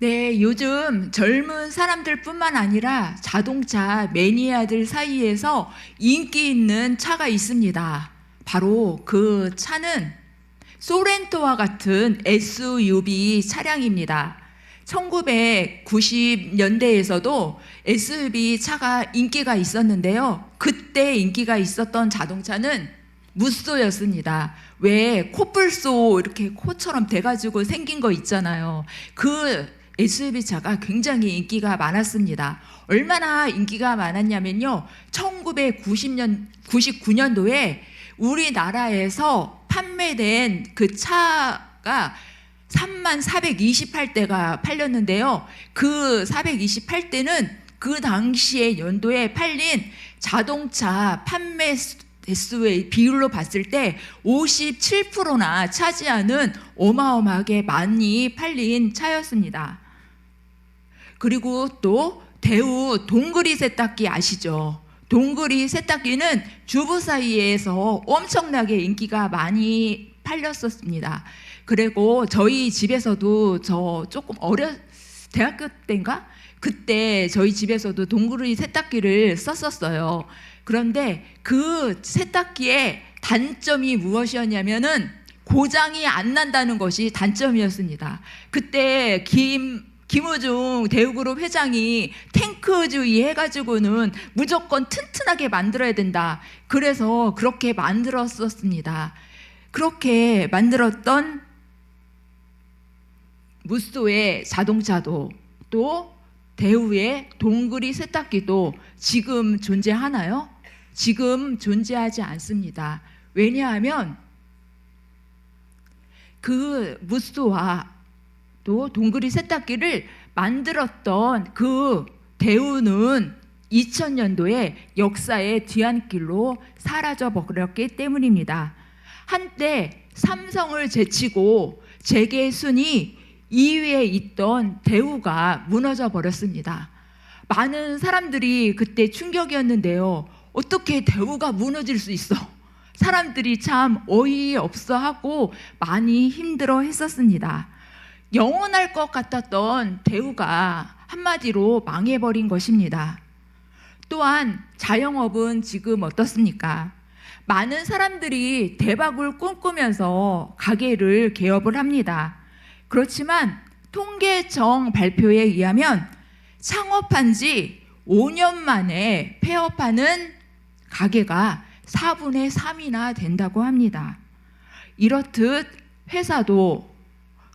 네, 요즘 젊은 사람들뿐만 아니라 자동차 매니아들 사이에서 인기 있는 차가 있습니다. 바로 그 차는 소렌토와 같은 SUV 차량입니다. 1990년대에서도 SUV 차가 인기가 있었는데요. 그때 인기가 있었던 자동차는 무쏘였습니다. 왜 코뿔소 이렇게 코처럼 돼가지고 생긴 거 있잖아요. 그 SUV 차가 굉장히 인기가 많았습니다. 얼마나 인기가 많았냐면요. 1999년도에 우리나라에서 판매된 그 차가 3428대가 팔렸는데요. 그 428대는 그 당시에 연도에 팔린 자동차 판매 대수의 비율로 봤을 때 57%나 차지하는 어마어마하게 많이 팔린 차였습니다. 그리고 또 대우 동그리 세탁기 아시죠? 동그리 세탁기는 주부 사이에서 엄청나게 인기가 많이 팔렸었습니다. 그리고 저희 집에서도 저 조금 대학교 때인가? 그때 저희 집에서도 동그리 세탁기를 썼었어요. 그런데 그 세탁기의 단점이 무엇이었냐면은 고장이 안 난다는 것이 단점이었습니다. 그때 김우중 대우그룹 회장이 탱크주의 해가지고는 무조건 튼튼하게 만들어야 된다. 그래서 그렇게 만들었었습니다. 그렇게 만들었던 무쏘의 자동차도 또 대우의 동그리 세탁기도 지금 존재하나요? 지금 존재하지 않습니다. 왜냐하면 그 무쏘와 또 동그리 세탁기를 만들었던 그 대우는 2000년도에 역사의 뒤안길로 사라져 버렸기 때문입니다. 한때 삼성을 제치고 재계 순위 2위에 있던 대우가 무너져 버렸습니다. 많은 사람들이 그때 충격이었는데요. 어떻게 대우가 무너질 수 있어? 사람들이 참 어이없어 하고 많이 힘들어 했었습니다. 영원할 것 같았던 대우가 한마디로 망해버린 것입니다. 또한 자영업은 지금 어떻습니까? 많은 사람들이 대박을 꿈꾸면서 가게를 개업을 합니다. 그렇지만 통계청 발표에 의하면 창업한 지 5년 만에 폐업하는 가게가 4분의 3이나 된다고 합니다. 이렇듯 회사도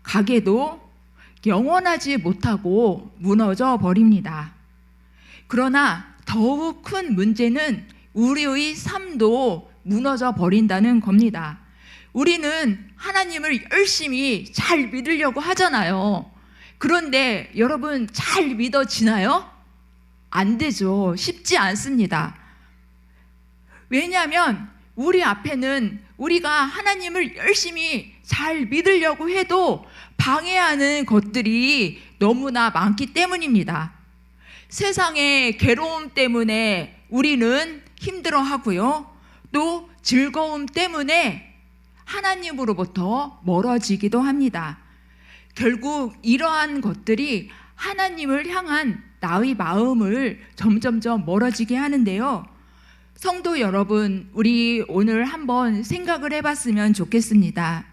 가게도 영원하지 못하고 무너져 버립니다. 그러나 더욱 큰 문제는 우리의 삶도 무너져 버린다는 겁니다. 우리는 하나님을 열심히 잘 믿으려고 하잖아요. 그런데 여러분 잘 믿어지나요? 안 되죠. 쉽지 않습니다. 왜냐하면 우리 앞에는 우리가 하나님을 열심히 잘 믿으려고 해도 방해하는 것들이 너무나 많기 때문입니다. 세상의 괴로움 때문에 우리는 힘들어하고요. 또 즐거움 때문에 하나님으로부터 멀어지기도 합니다. 결국 이러한 것들이 하나님을 향한 나의 마음을 점점점 멀어지게 하는데요. 성도 여러분, 우리 오늘 한번 생각을 해봤으면 좋겠습니다.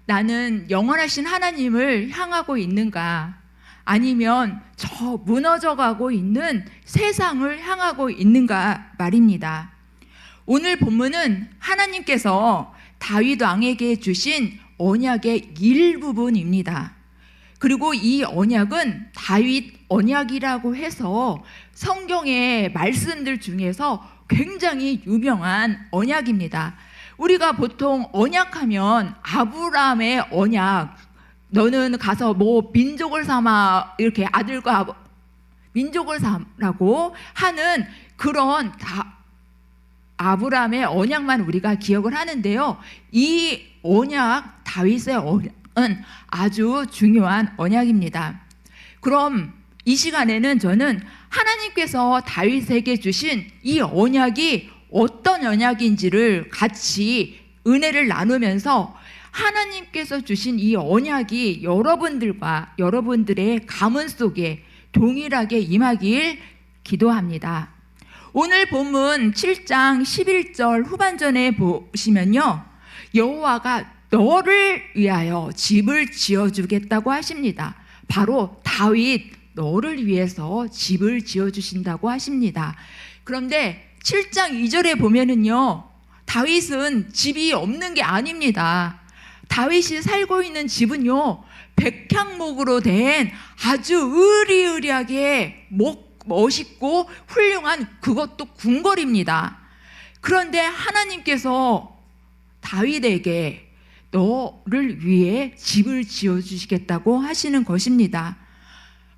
나는 영원하신 하나님을 향하고 있는가? 아니면 저 무너져가고 있는 세상을 향하고 있는가 말입니다. 오늘 본문은 하나님께서 다윗 왕에게 주신 언약의 일부분입니다. 그리고 이 언약은 다윗 언약이라고 해서 성경의 말씀들 중에서 굉장히 유명한 언약입니다. 우리가 보통 언약하면 아브라함의 언약, 너는 가서 뭐 민족을 삼아 이렇게 아들과 민족을 삼라고 하는 그런 아브라함의 언약만 우리가 기억을 하는데요. 이 언약, 다윗의 언약은 아주 중요한 언약입니다. 그럼 이 시간에는 저는 하나님께서 다윗에게 주신 이 언약이 어떤 언약인지를 같이 은혜를 나누면서 하나님께서 주신 이 언약이 여러분들과 여러분들의 가문 속에 동일하게 임하길 기도합니다. 오늘 본문 7장 11절 후반전에 보시면요, 여호와가 너를 위하여 집을 지어주겠다고 하십니다. 바로 다윗 너를 위해서 집을 지어주신다고 하십니다. 그런데 7장 2절에 보면은요, 다윗은 집이 없는 게 아닙니다. 다윗이 살고 있는 집은요, 백향목으로 된 아주 으리으리하게 멋있고 훌륭한, 그것도 궁궐입니다. 그런데 하나님께서 다윗에게 너를 위해 집을 지어주시겠다고 하시는 것입니다.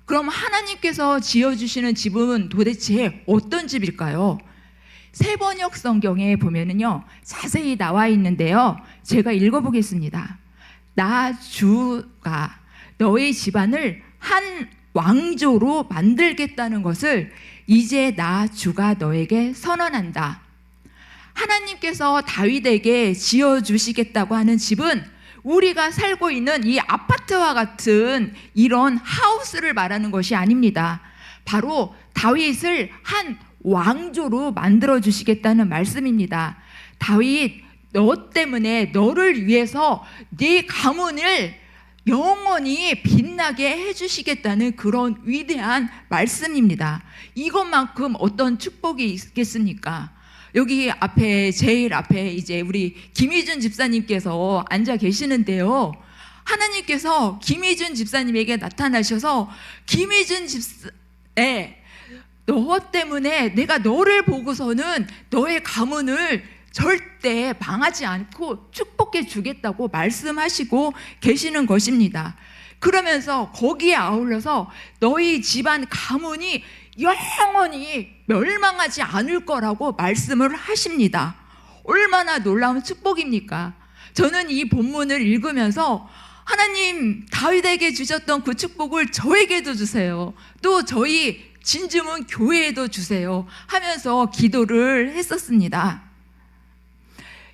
그럼 하나님께서 지어주시는 집은 도대체 어떤 집일까요? 새번역 성경에 보면은요, 자세히 나와 있는데요, 제가 읽어보겠습니다. 나 주가 너의 집안을 한 왕조로 만들겠다는 것을 이제 나 주가 너에게 선언한다. 하나님께서 다윗에게 지어주시겠다고 하는 집은 우리가 살고 있는 이 아파트와 같은 이런 하우스를 말하는 것이 아닙니다. 바로 다윗을 한 왕조로 만들어 주시겠다는 말씀입니다. 다윗, 너 때문에, 너를 위해서 네 가문을 영원히 빛나게 해주시겠다는 그런 위대한 말씀입니다. 이것만큼 어떤 축복이 있겠습니까? 여기 앞에, 제일 앞에 이제 우리 김희준 집사님께서 앉아 계시는데요, 하나님께서 김희준 집사님에게 나타나셔서 김희준 집사에 너 때문에 내가 너를 보고서는 너의 가문을 절대 망하지 않고 축복해 주겠다고 말씀하시고 계시는 것입니다. 그러면서 거기에 아울러서 너희 집안 가문이 영원히 멸망하지 않을 거라고 말씀을 하십니다. 얼마나 놀라운 축복입니까? 저는 이 본문을 읽으면서 하나님, 다윗에게 주셨던 그 축복을 저에게도 주세요. 또 저희 진주문 교회에도 주세요 하면서 기도를 했었습니다.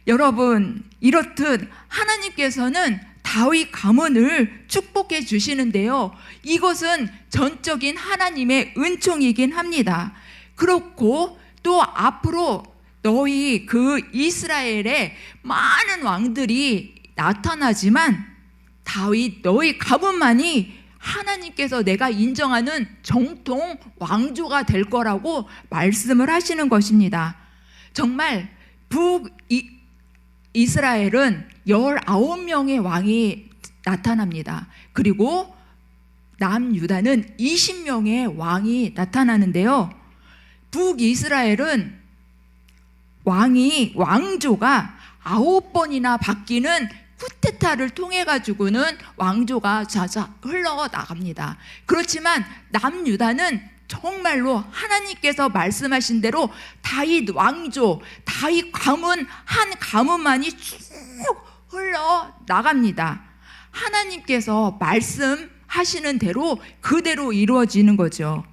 여러분, 이렇듯 하나님께서는 다윗 가문을 축복해 주시는데요, 이것은 전적인 하나님의 은총이긴 합니다. 그렇고 또 앞으로 너희 그 이스라엘의 많은 왕들이 나타나지만 다윗 너희 가문만이 하나님께서 내가 인정하는 정통 왕조가 될 거라고 말씀을 하시는 것입니다. 정말 북이스라엘은 19명의 왕이 나타납니다. 그리고 남유다는 20명의 왕이 나타나는데요, 북이스라엘은 왕조가 9번이나 바뀌는 쿠데타를 통해 가지고는 왕조가 자자 흘러나갑니다. 그렇지만 남유다는 정말로 하나님께서 말씀하신 대로 다윗 왕조, 다윗 가문 한 가문만이 쭉 흘러나갑니다. 하나님께서 말씀하시는 대로 그대로 이루어지는 거죠.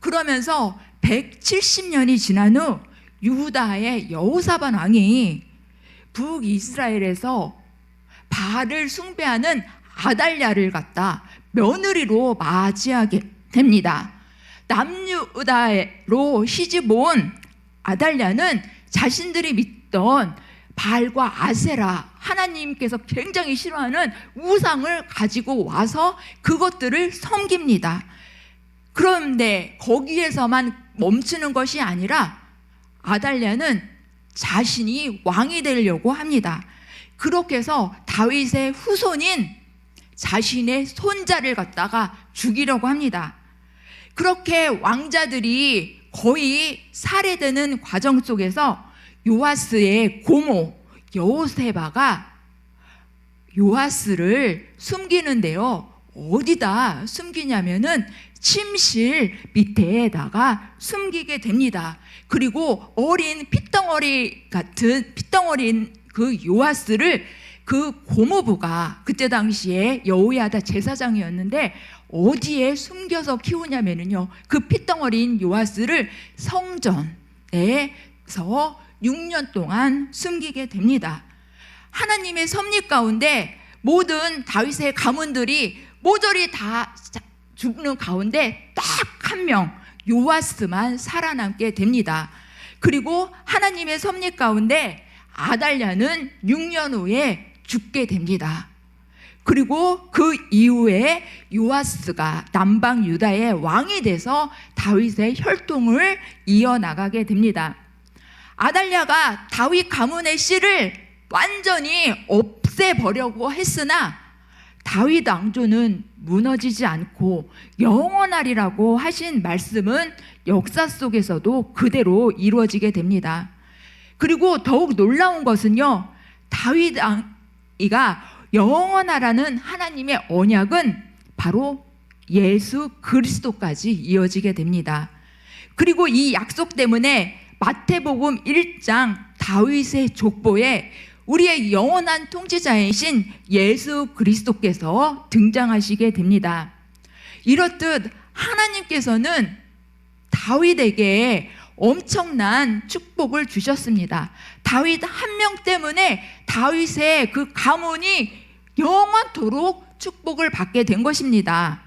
그러면서 170년이 지난 후 유다의 여호사밧 왕이 북이스라엘에서 바알을 숭배하는 아달랴를 갖다 며느리로 맞이하게 됩니다. 남유다로 시집 온 아달랴는 자신들이 믿던 바알과 아세라, 하나님께서 굉장히 싫어하는 우상을 가지고 와서 그것들을 섬깁니다. 그런데 거기에서만 멈추는 것이 아니라 아달랴는 자신이 왕이 되려고 합니다. 그렇게 해서 다윗의 후손인 자신의 손자를 갖다가 죽이려고 합니다. 그렇게 왕자들이 거의 살해되는 과정 속에서 요아스의 고모 여호세바가 요아스를 숨기는데요, 어디다 숨기냐면은 침실 밑에다가 숨기게 됩니다. 그리고 어린 핏덩어린 그 요아스를 그 고모부가 그때 당시에 여호야다 제사장이었는데 어디에 숨겨서 키우냐면요, 그 핏덩어린 요아스를 성전에서 6년 동안 숨기게 됩니다. 하나님의 섭리 가운데 모든 다윗의 가문들이 모조리 다 죽는 가운데 딱 한 명 요아스만 살아남게 됩니다. 그리고 하나님의 섭리 가운데 아달랴는 6년 후에 죽게 됩니다. 그리고 그 이후에 요아스가 남방 유다의 왕이 돼서 다윗의 혈통을 이어나가게 됩니다. 아달랴가 다윗 가문의 씨를 완전히 없애버려고 했으나 다윗 왕조는 무너지지 않고 영원하리라고 하신 말씀은 역사 속에서도 그대로 이루어지게 됩니다. 그리고 더욱 놀라운 것은요, 다윗 왕이가 영원하라는 하나님의 언약은 바로 예수 그리스도까지 이어지게 됩니다. 그리고 이 약속 때문에 마태복음 1장 다윗의 족보에 우리의 영원한 통치자이신 예수 그리스도께서 등장하시게 됩니다. 이렇듯 하나님께서는 다윗에게 엄청난 축복을 주셨습니다. 다윗 한 명 때문에 다윗의 그 가문이 영원토록 축복을 받게 된 것입니다.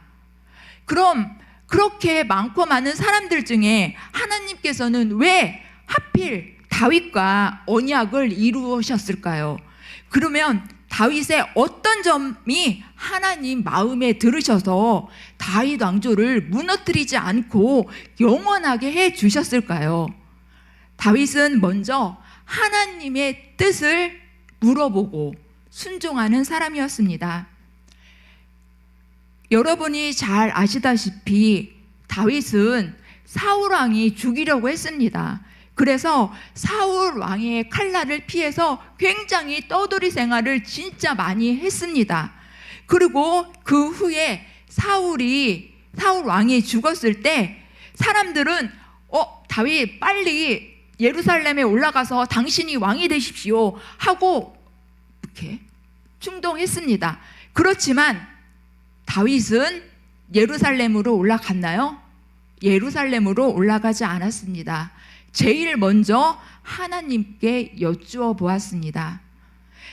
그럼 그렇게 많고 많은 사람들 중에 하나님께서는 왜 하필 다윗과 언약을 이루셨을까요? 그러면 다윗의 어떤 점이 하나님 마음에 들으셔서 다윗 왕조를 무너뜨리지 않고 영원하게 해 주셨을까요? 다윗은 먼저 하나님의 뜻을 물어보고 순종하는 사람이었습니다. 여러분이 잘 아시다시피 다윗은 사울 왕이 죽이려고 했습니다. 그래서 사울 왕의 칼날을 피해서 굉장히 떠돌이 생활을 진짜 많이 했습니다. 그리고 그 후에 사울 왕이 죽었을 때 사람들은 다윗 빨리 예루살렘에 올라가서 당신이 왕이 되십시오 하고 이렇게 충동했습니다. 그렇지만 다윗은 예루살렘으로 올라갔나요? 예루살렘으로 올라가지 않았습니다. 제일 먼저 하나님께 여쭈어 보았습니다.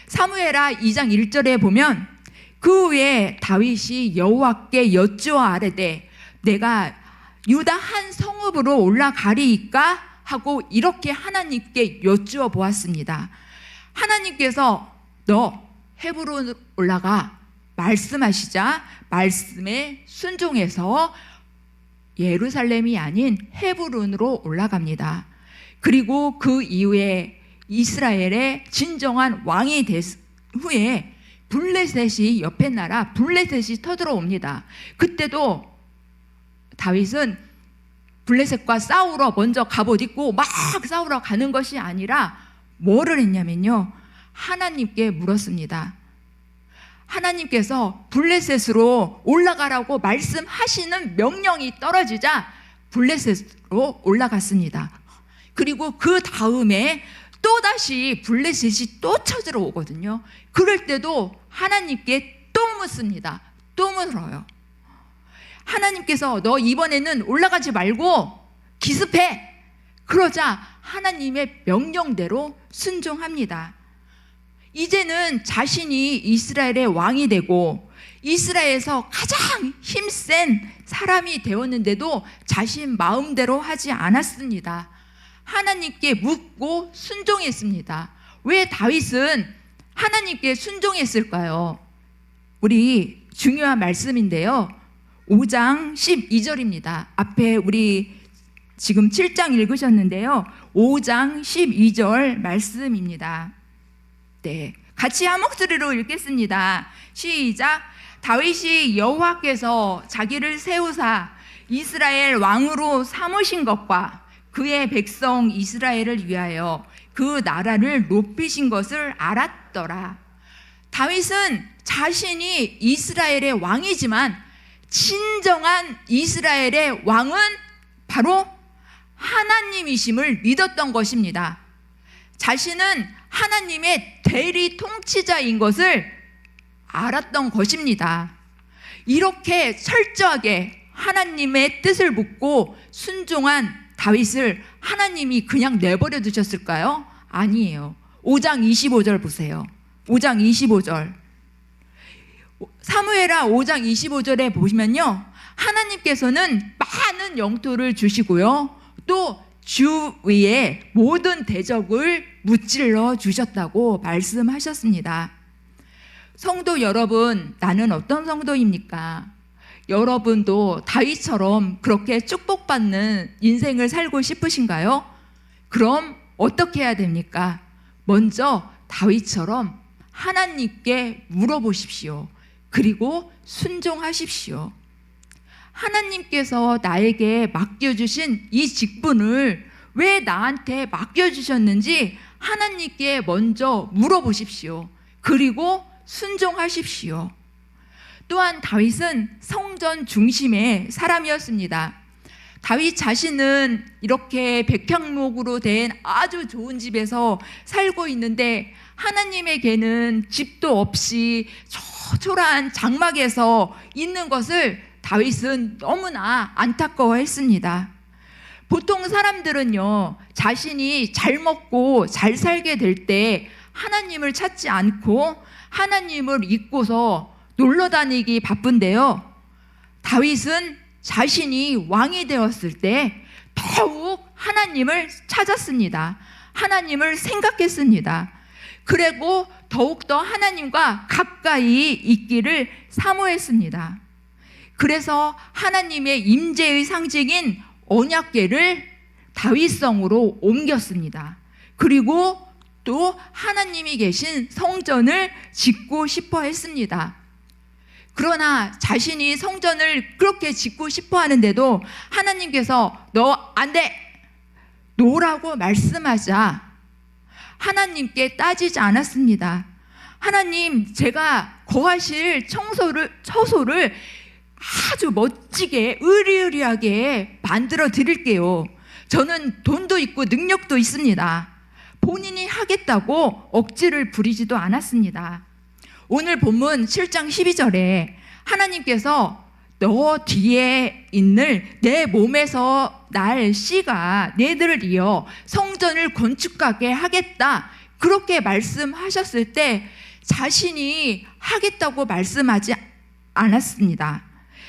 사무엘하 2장 1절에 보면 그 후에 다윗이 여호와께 여쭈어 아뢰되 내가 유다 한 성읍으로 올라가리이까 하고 이렇게 하나님께 여쭈어 보았습니다. 하나님께서 너 헤브론으로 올라가 말씀하시자 말씀에 순종해서 예루살렘이 아닌 헤브론으로 올라갑니다. 그리고 그 이후에 이스라엘의 진정한 왕이 된 후에 블레셋이 옆에 나라 블레셋이 터들어옵니다. 그때도 다윗은 블레셋과 싸우러 먼저 갑옷 입고 막 싸우러 가는 것이 아니라 뭐를 했냐면요, 하나님께 물었습니다. 하나님께서 블레셋으로 올라가라고 말씀하시는 명령이 떨어지자 블레셋으로 올라갔습니다. 그리고 그 다음에 또다시 블레셋이 또 쳐들어 오거든요. 그럴 때도 하나님께 또 묻습니다. 또 물어요. 하나님께서 너 이번에는 올라가지 말고 기습해. 그러자 하나님의 명령대로 순종합니다. 이제는 자신이 이스라엘의 왕이 되고 이스라엘에서 가장 힘센 사람이 되었는데도 자신 마음대로 하지 않았습니다. 하나님께 묻고 순종했습니다. 왜 다윗은 하나님께 순종했을까요? 우리 중요한 말씀인데요, 5장 12절입니다. 앞에 우리 지금 7장 읽으셨는데요, 5장 12절 말씀입니다. 네, 같이 한 목소리로 읽겠습니다. 시작. 다윗이 여호와께서 자기를 세우사 이스라엘 왕으로 삼으신 것과 그의 백성 이스라엘을 위하여 그 나라를 높이신 것을 알았더라. 다윗은 자신이 이스라엘의 왕이지만 진정한 이스라엘의 왕은 바로 하나님이심을 믿었던 것입니다. 자신은 하나님의 대리 통치자인 것을 알았던 것입니다. 이렇게 철저하게 하나님의 뜻을 묻고 순종한 다윗을 하나님이 그냥 내버려 두셨을까요? 아니에요. 5장 25절 보세요. 5장 25절. 사무엘하 5장 25절에 보시면요, 하나님께서는 많은 영토를 주시고요, 또 주위에 모든 대적을 무찔러 주셨다고 말씀하셨습니다. 성도 여러분, 나는 어떤 성도입니까? 여러분도 다윗처럼 그렇게 축복받는 인생을 살고 싶으신가요? 그럼 어떻게 해야 됩니까? 먼저 다윗처럼 하나님께 물어보십시오. 그리고 순종하십시오. 하나님께서 나에게 맡겨주신 이 직분을 왜 나한테 맡겨주셨는지 하나님께 먼저 물어보십시오. 그리고 순종하십시오. 또한 다윗은 성전 중심의 사람이었습니다. 다윗 자신은 이렇게 백향목으로 된 아주 좋은 집에서 살고 있는데 하나님에게는 집도 없이 초라한 장막에서 있는 것을 다윗은 너무나 안타까워했습니다. 보통 사람들은요, 자신이 잘 먹고 잘 살게 될 때 하나님을 찾지 않고 하나님을 잊고서 놀러 다니기 바쁜데요, 다윗은 자신이 왕이 되었을 때 더욱 하나님을 찾았습니다. 하나님을 생각했습니다. 그리고 더욱더 하나님과 가까이 있기를 사모했습니다. 그래서 하나님의 임재의 상징인 언약궤를 다윗성으로 옮겼습니다. 그리고 또 하나님이 계신 성전을 짓고 싶어 했습니다. 그러나 자신이 성전을 그렇게 짓고 싶어 하는데도 하나님께서 너 안 돼! 놓으라고 말씀하자 하나님께 따지지 않았습니다. 하나님, 제가 거하실 처소를 아주 멋지게 으리으리하게 만들어 드릴게요. 저는 돈도 있고 능력도 있습니다. 본인이 하겠다고 억지를 부리지도 않았습니다. 오늘 본문 7장 12절에 하나님께서 너 뒤에 있는 내 몸에서 날 씨가 내들을 이어 성전을 건축하게 하겠다, 그렇게 말씀하셨을 때 자신이 하겠다고 말씀하지 않았습니다.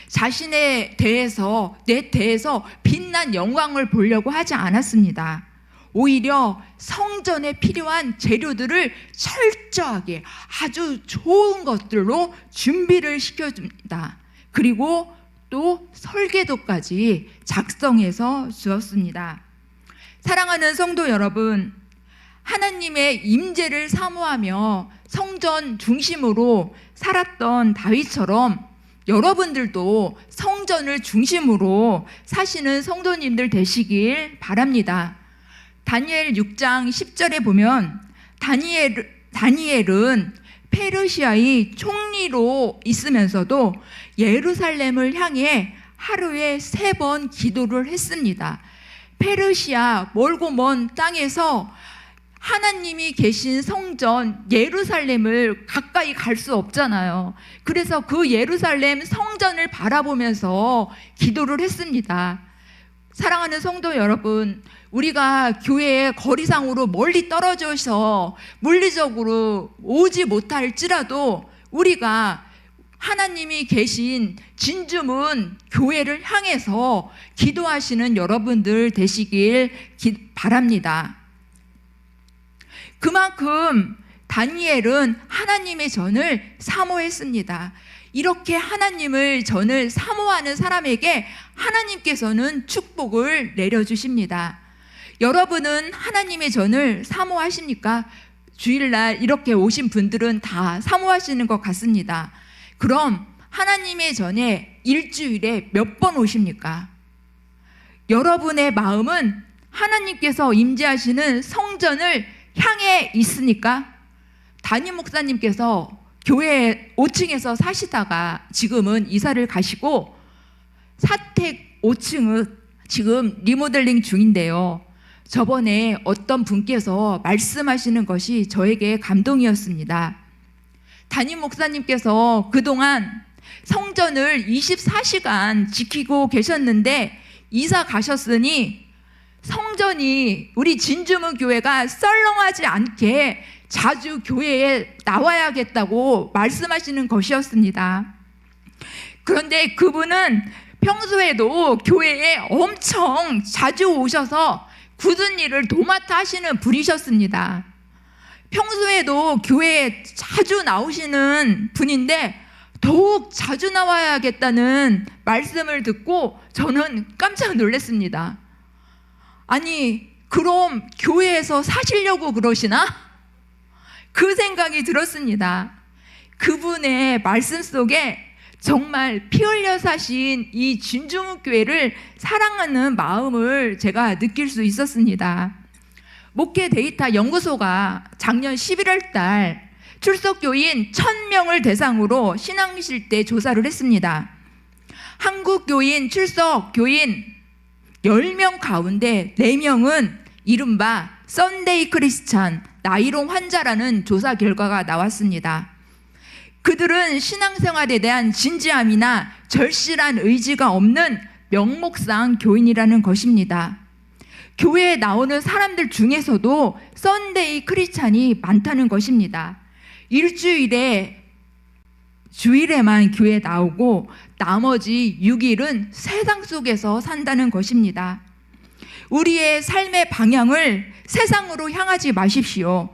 자신에 대해서, 내 대해서 빛난 영광을 보려고 하지 않았습니다. 오히려 성전에 필요한 재료들을 철저하게 아주 좋은 것들로 준비를 시켜줍니다. 그리고 또 설계도까지 작성해서 주었습니다. 사랑하는 성도 여러분, 하나님의 임재를 사모하며 성전 중심으로 살았던 다윗처럼 여러분들도 성전을 중심으로 사시는 성도님들 되시길 바랍니다. 다니엘 6장 10절에 보면 다니엘은 페르시아의 총리로 있으면서도 예루살렘을 향해 하루에 3번 기도를 했습니다. 페르시아 멀고 먼 땅에서 하나님이 계신 성전 예루살렘을 가까이 갈 수 없잖아요. 그래서 그 예루살렘 성전을 바라보면서 기도를 했습니다. 사랑하는 성도 여러분, 우리가 교회에 거리상으로 멀리 떨어져서 물리적으로 오지 못할지라도 우리가 하나님이 계신 진주문 교회를 향해서 기도하시는 여러분들 되시길 바랍니다. 그만큼 다니엘은 하나님의 전을 사모했습니다. 이렇게 하나님을 전을 사모하는 사람에게 하나님께서는 축복을 내려주십니다. 여러분은 하나님의 전을 사모하십니까? 주일날 이렇게 오신 분들은 다 사모하시는 것 같습니다. 그럼 하나님의 전에 일주일에 몇 번 오십니까? 여러분의 마음은 하나님께서 임재하시는 성전을 향해 있으니까? 담임 목사님께서 교회 5층에서 사시다가 지금은 이사를 가시고 사택 5층은 지금 리모델링 중인데요. 저번에 어떤 분께서 말씀하시는 것이 저에게 감동이었습니다. 담임 목사님께서 그동안 성전을 24시간 지키고 계셨는데 이사 가셨으니 성전이 우리 진주문 교회가 썰렁하지 않게 자주 교회에 나와야겠다고 말씀하시는 것이었습니다. 그런데 그분은 평소에도 교회에 엄청 자주 오셔서 굳은 일을 도맡아 하시는 분이셨습니다. 평소에도 교회에 자주 나오시는 분인데 더욱 자주 나와야겠다는 말씀을 듣고 저는 깜짝 놀랐습니다. 아니, 그럼 교회에서 사시려고 그러시나? 그 생각이 들었습니다. 그분의 말씀 속에 정말 피 흘려 사신 이 진주문교회를 사랑하는 마음을 제가 느낄 수 있었습니다. 목회 데이터 연구소가 작년 11월 달 출석교인 1000명을 대상으로 신앙실대 조사를 했습니다. 한국교인 출석교인 10명 가운데 4명은 이른바 썬데이 크리스찬 나이론 환자라는 조사 결과가 나왔습니다. 그들은 신앙생활에 대한 진지함이나 절실한 의지가 없는 명목상 교인이라는 것입니다. 교회에 나오는 사람들 중에서도 썬데이 크리스찬이 많다는 것입니다. 일주일에 주일에만 교회에 나오고 나머지 6일은 세상 속에서 산다는 것입니다. 우리의 삶의 방향을 세상으로 향하지 마십시오.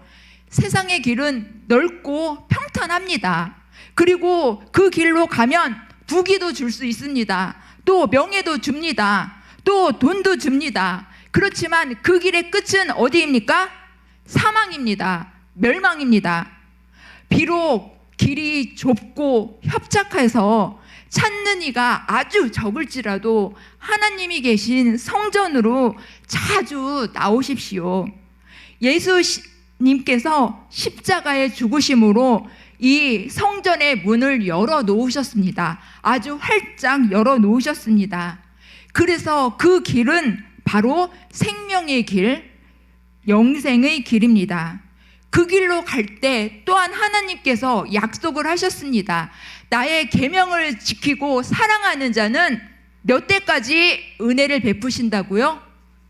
세상의 길은 넓고 평탄합니다. 그리고 그 길로 가면 부귀도 줄 수 있습니다. 또 명예도 줍니다. 또 돈도 줍니다. 그렇지만 그 길의 끝은 어디입니까? 사망입니다. 멸망입니다. 비록 길이 좁고 협착해서 찾는 이가 아주 적을지라도 하나님이 계신 성전으로 자주 나오십시오. 예수님께서 십자가의 죽으심으로 이 성전의 문을 열어 놓으셨습니다. 아주 활짝 열어 놓으셨습니다. 그래서 그 길은 바로 생명의 길, 영생의 길입니다. 그 길로 갈 때 또한 하나님께서 약속을 하셨습니다. 나의 계명을 지키고 사랑하는 자는 몇 대까지 은혜를 베푸신다고요?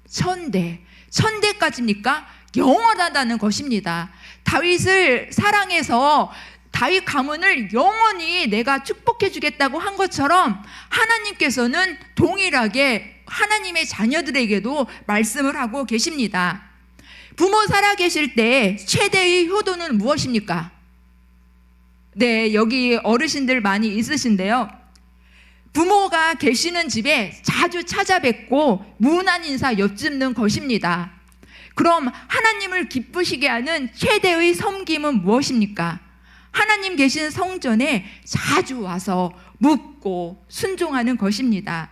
1000대. 1000대까지입니까? 영원하다는 것입니다. 다윗을 사랑해서 다윗 가문을 영원히 내가 축복해 주겠다고 한 것처럼 하나님께서는 동일하게 하나님의 자녀들에게도 말씀을 하고 계십니다. 부모 살아계실 때 최대의 효도는 무엇입니까? 네, 여기 어르신들 많이 있으신데요. 부모가 계시는 집에 자주 찾아뵙고 무난 인사 엿줍는 것입니다. 그럼 하나님을 기쁘시게 하는 최대의 섬김은 무엇입니까? 하나님 계신 성전에 자주 와서 묻고 순종하는 것입니다.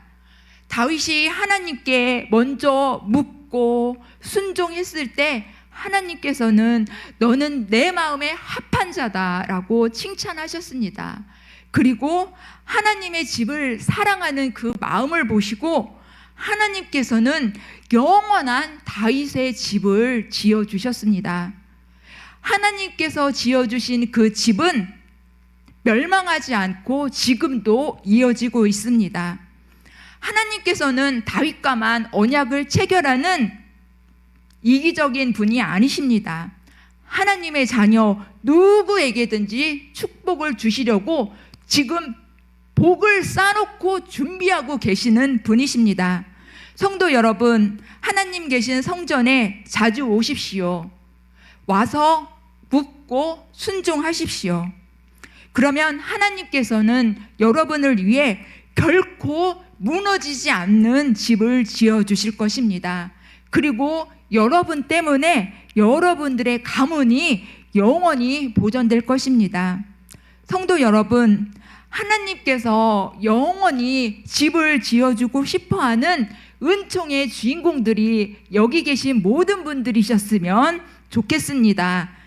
다윗이 하나님께 먼저 묻고 순종했을 때 하나님께서는 너는 내 마음에 합한 자다라고 칭찬하셨습니다. 그리고 하나님의 집을 사랑하는 그 마음을 보시고 하나님께서는 영원한 다윗의 집을 지어주셨습니다. 하나님께서 지어주신 그 집은 멸망하지 않고 지금도 이어지고 있습니다. 하나님께서는 다윗과만 언약을 체결하는 이기적인 분이 아니십니다. 하나님의 자녀 누구에게든지 축복을 주시려고 지금 복을 쌓아놓고 준비하고 계시는 분이십니다. 성도 여러분, 하나님 계신 성전에 자주 오십시오. 와서 묻고 순종하십시오. 그러면 하나님께서는 여러분을 위해 결코 무너지지 않는 집을 지어주실 것입니다. 그리고 여러분 때문에 여러분들의 가문이 영원히 보존될 것입니다. 성도 여러분, 하나님께서 영원히 집을 지어주고 싶어하는 은총의 주인공들이 여기 계신 모든 분들이셨으면 좋겠습니다.